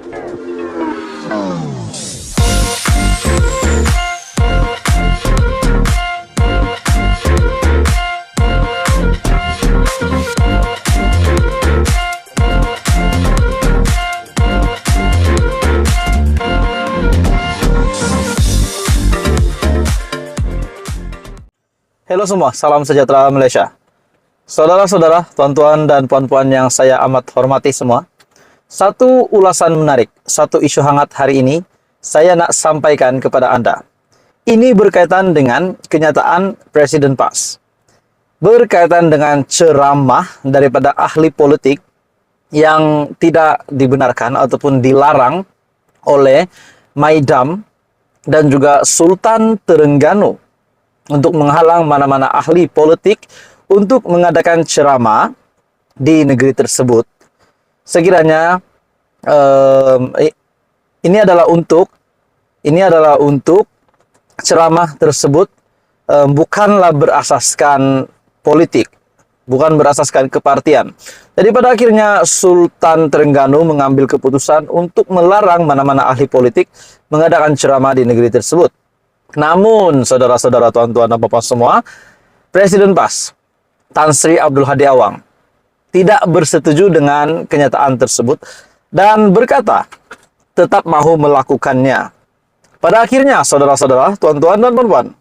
Halo semua, salam sejahtera Malaysia. Saudara-saudara, tuan-tuan dan puan-puan yang saya amat hormati semua. Satu ulasan menarik, satu isu hangat hari ini saya nak sampaikan kepada Anda. Ini berkaitan dengan kenyataan Presiden PAS. Berkaitan dengan ceramah daripada ahli politik yang tidak dibenarkan ataupun dilarang oleh Maidam dan juga Sultan Terengganu untuk menghalang mana-mana ahli politik untuk mengadakan ceramah di negeri tersebut. Sekiranya ini adalah untuk ceramah tersebut bukanlah berasaskan politik, bukan berasaskan kepartian. Jadi pada akhirnya Sultan Terengganu mengambil keputusan untuk melarang mana-mana ahli politik mengadakan ceramah di negeri tersebut. Namun, saudara-saudara, tuan-tuan dan puan semua, Presiden PAS, Tan Sri Abdul Hadi Awang, tidak bersetuju dengan kenyataan tersebut dan berkata tetap mahu melakukannya. Pada akhirnya, saudara-saudara, tuan-tuan dan puan,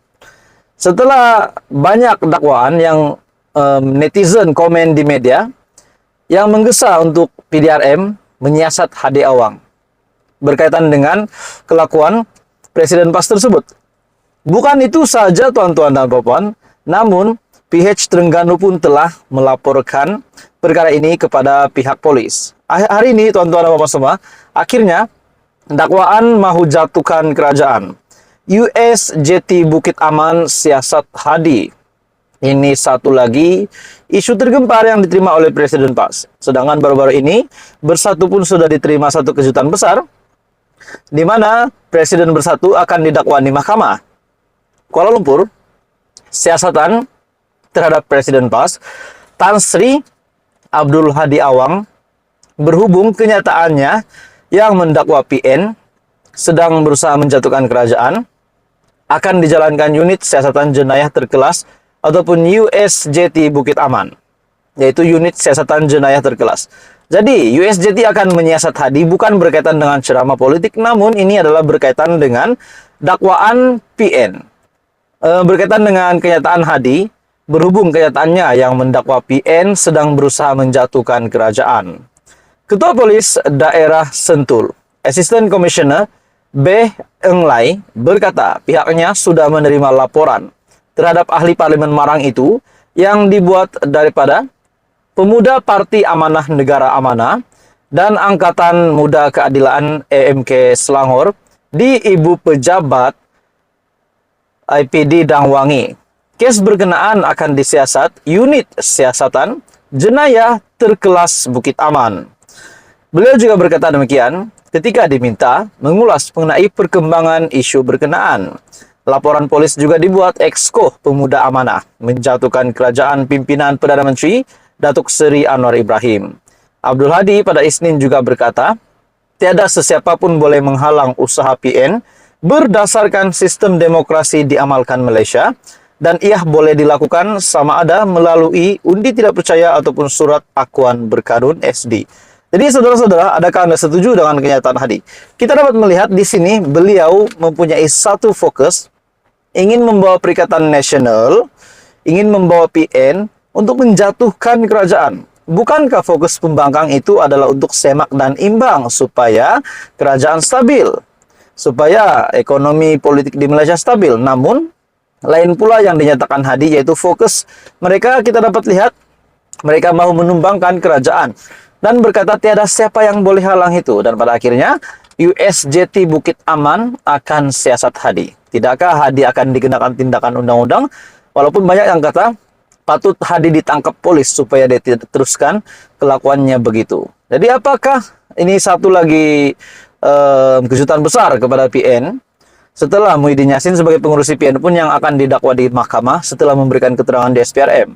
setelah banyak dakwaan yang netizen komen di media yang menggesa untuk PDRM menyiasat Hadi Awang berkaitan dengan kelakuan Presiden PAS tersebut. Bukan itu saja, tuan-tuan dan puan, namun PH Terengganu pun telah melaporkan perkara ini kepada pihak polis. Hari ini, tuan-tuan dan puan semua, akhirnya dakwaan mahu jatuhkan kerajaan. USJT Bukit Aman siasat Hadi. Ini satu lagi isu tergempar yang diterima oleh Presiden PAS. Sedangkan baru-baru ini, Bersatu pun sudah diterima satu kejutan besar, di mana Presiden Bersatu akan didakwa di mahkamah Kuala Lumpur, siasatan terhadap Presiden PAS, Tan Sri Abdul Hadi Awang, berhubung kenyataannya yang mendakwa PN sedang berusaha menjatuhkan kerajaan, akan dijalankan unit siasatan jenayah terkelas ataupun USJT Bukit Aman, yaitu unit siasatan jenayah terkelas. Jadi, USJT akan menyiasat Hadi bukan berkaitan dengan ceramah politik, namun ini adalah berkaitan dengan dakwaan PN. Berkaitan dengan kenyataan Hadi, berhubung kenyataannya yang mendakwa PN sedang berusaha menjatuhkan kerajaan. Ketua Polis Daerah Sentul, Assistant Commissioner B. Eng Lai, berkata pihaknya sudah menerima laporan terhadap ahli Parlimen Marang itu yang dibuat daripada Pemuda Parti Amanah Negara Amanah dan Angkatan Muda Keadilan AMK Selangor di Ibu Pejabat IPD Dangwangi. Kes berkenaan akan disiasat unit siasatan jenayah terkelas Bukit Aman. Beliau juga berkata demikian ketika diminta mengulas mengenai perkembangan isu berkenaan. Laporan polis juga dibuat Exco Pemuda Amanah menjatuhkan kerajaan pimpinan Perdana Menteri Datuk Seri Anwar Ibrahim. Abdul Hadi pada Isnin juga berkata, tiada sesiapa pun boleh menghalang usaha PN berdasarkan sistem demokrasi diamalkan Malaysia dan ia boleh dilakukan sama ada melalui undi tidak percaya ataupun surat akuan berkadun SD. Jadi saudara-saudara, adakah Anda setuju dengan kenyataan Hadi? Kita dapat melihat di sini beliau mempunyai satu fokus, ingin membawa Perikatan Nasional, ingin membawa PN untuk menjatuhkan kerajaan. Bukankah fokus pembangkang itu adalah untuk semak dan imbang supaya kerajaan stabil, supaya ekonomi politik di Malaysia stabil? Namun, lain pula yang dinyatakan Hadi, yaitu fokus mereka kita dapat lihat, mereka mau menumbangkan kerajaan. Dan berkata tiada siapa yang boleh halang itu. Dan pada akhirnya, USJT Bukit Aman akan siasat Hadi. Tidakkah Hadi akan dikenakan tindakan undang-undang? Walaupun banyak yang kata, patut Hadi ditangkap polis supaya dia tidak teruskan kelakuannya begitu. Jadi apakah ini satu lagi kejutan besar kepada PN setelah Muhyiddin Yassin sebagai pengurusi PN pun yang akan didakwa di mahkamah setelah memberikan keterangan di SPRM.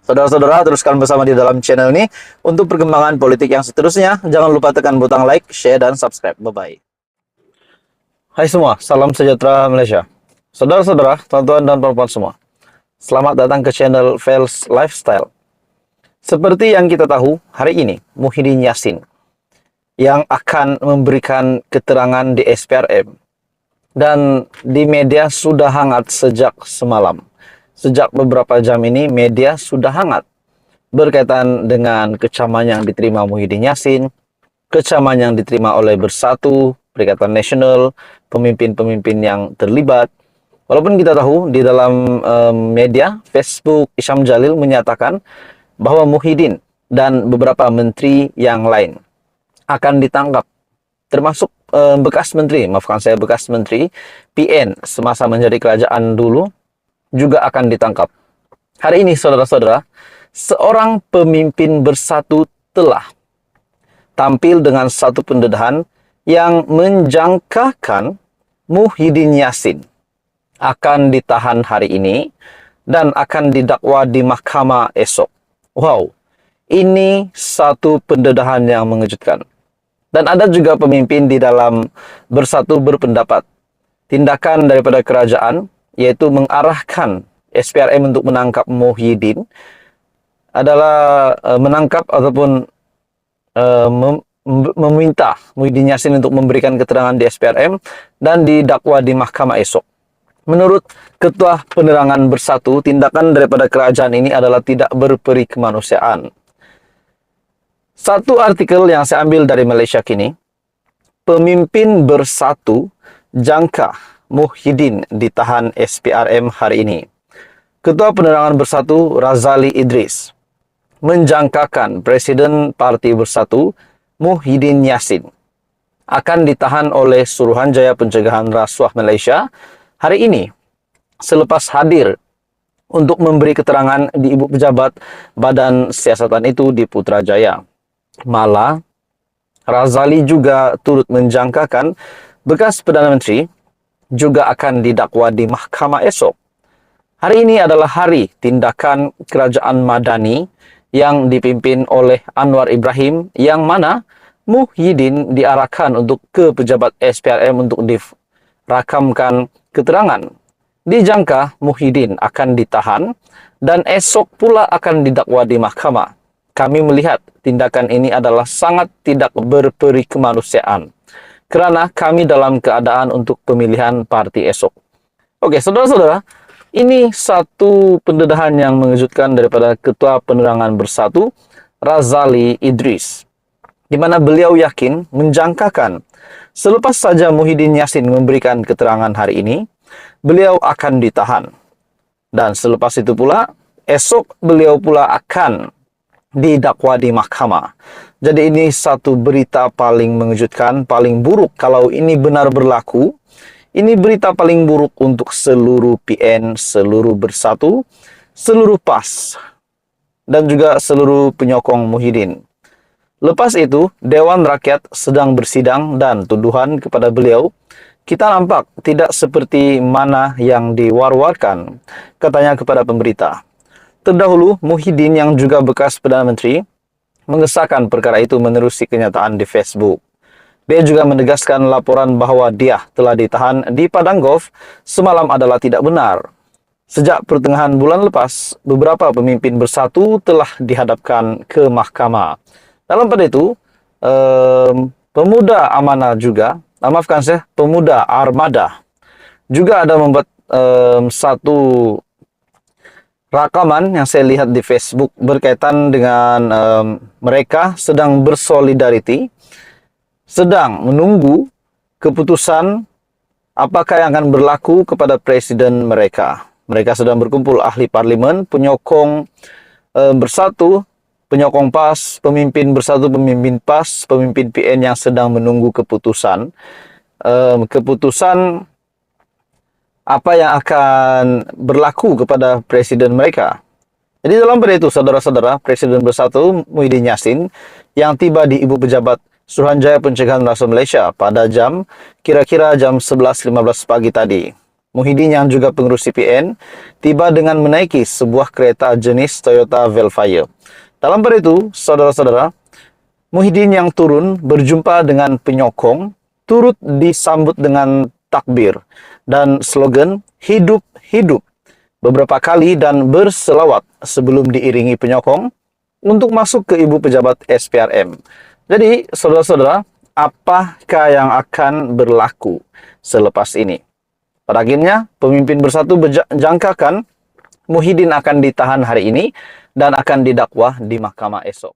Saudara-saudara, teruskan bersama di dalam channel ini untuk perkembangan politik yang seterusnya. Jangan lupa tekan butang like, share, dan subscribe. Bye-bye. Hai semua, salam sejahtera Malaysia. Saudara-saudara, tuan-tuan dan puan-puan semua, selamat datang ke channel Fels Lifestyle. Seperti yang kita tahu, hari ini Muhyiddin Yassin yang akan memberikan keterangan di SPRM, dan di media sudah hangat sejak semalam. Sejak beberapa jam ini media sudah hangat berkaitan dengan kecaman yang diterima Muhyiddin Yassin, kecaman yang diterima oleh Bersatu, Perikatan Nasional, pemimpin-pemimpin yang terlibat. Walaupun kita tahu di dalam media, Facebook, Isyam Jalil menyatakan bahwa Muhyiddin dan beberapa menteri yang lain akan ditangkap, termasuk bekas menteri PN semasa menjadi kerajaan dulu juga akan ditangkap. Hari ini saudara-saudara, seorang pemimpin Bersatu telah tampil dengan satu pendedahan yang menjangkakan Muhyiddin Yassin akan ditahan hari ini dan akan didakwa di mahkamah esok. Wow, ini satu pendedahan yang mengejutkan. Dan ada juga pemimpin di dalam Bersatu berpendapat tindakan daripada kerajaan, yaitu mengarahkan SPRM untuk menangkap Muhyiddin, adalah menangkap ataupun meminta Muhyiddin Yassin untuk memberikan keterangan di SPRM dan didakwa di mahkamah esok. Menurut Ketua Penerangan Bersatu, tindakan daripada kerajaan ini adalah tidak berperi kemanusiaan. Satu artikel yang saya ambil dari Malaysia Kini, pemimpin Bersatu jangka Muhyiddin ditahan SPRM hari ini. Ketua Penerangan Bersatu Razali Idris menjangkakan Presiden Parti Bersatu Muhyiddin Yassin akan ditahan oleh Suruhanjaya Pencegahan Rasuah Malaysia hari ini selepas hadir untuk memberi keterangan di Ibu Pejabat Badan Siasatan itu di Putrajaya. Malah, Razali juga turut menjangkakan bekas Perdana Menteri juga akan didakwa di mahkamah esok. Hari ini adalah hari tindakan kerajaan Madani yang dipimpin oleh Anwar Ibrahim, yang mana Muhyiddin diarahkan untuk ke pejabat SPRM untuk dirakamkan keterangan. Dijangka Muhyiddin akan ditahan dan esok pula akan didakwa di mahkamah. Kami melihat tindakan ini adalah sangat tidak berperi kemanusiaan, kerana kami dalam keadaan untuk pemilihan parti esok. Oke, saudara-saudara, ini satu pendedahan yang mengejutkan daripada Ketua Penerangan Bersatu, Razali Idris, di mana beliau yakin menjangkakan selepas saja Muhyiddin Yassin memberikan keterangan hari ini, beliau akan ditahan. Dan selepas itu pula, esok beliau pula akan didakwa di mahkamah. Jadi ini satu berita paling mengejutkan, paling buruk kalau ini benar berlaku. Ini berita paling buruk untuk seluruh PN, seluruh Bersatu, seluruh PAS, dan juga seluruh penyokong Muhyiddin. Lepas itu, Dewan Rakyat sedang bersidang dan tuduhan kepada beliau, kita nampak tidak seperti mana yang diwar-warkan, katanya kepada pemberita. Terdahulu, Muhyiddin yang juga bekas Perdana Menteri mengesahkan perkara itu menerusi kenyataan di Facebook. Dia juga menegaskan laporan bahawa dia telah ditahan di Padang Golf semalam adalah tidak benar. Sejak pertengahan bulan lepas, beberapa pemimpin Bersatu telah dihadapkan ke mahkamah. Dalam pada itu, pemuda Amanah juga, pemuda Armada juga ada membuat satu rakaman yang saya lihat di Facebook berkaitan dengan mereka sedang bersolidariti, sedang menunggu keputusan apakah yang akan berlaku kepada presiden mereka. Mereka sedang berkumpul ahli parlimen, penyokong Bersatu, penyokong PAS, pemimpin Bersatu, pemimpin PAS, pemimpin PN yang sedang menunggu keputusan. Keputusan apa yang akan berlaku kepada presiden mereka. Jadi dalam pada itu, saudara-saudara, Presiden Bersatu Muhyiddin Yassin yang tiba di Ibu Pejabat Suruhanjaya Pencegahan Rasuah Malaysia pada kira-kira jam 11.15 pagi tadi. Muhyiddin yang juga pengurus CPN tiba dengan menaiki sebuah kereta jenis Toyota Velfire. Dalam pada itu, saudara-saudara, Muhyiddin yang turun berjumpa dengan penyokong, turut disambut dengan takbir dan slogan "Hidup Hidup" beberapa kali dan berselawat sebelum diiringi penyokong untuk masuk ke ibu pejabat SPRM. Jadi, saudara-saudara, apakah yang akan berlaku selepas ini? Pada akhirnya, pemimpin bersatu menjangkakan Muhyiddin akan ditahan hari ini dan akan didakwa di mahkamah esok.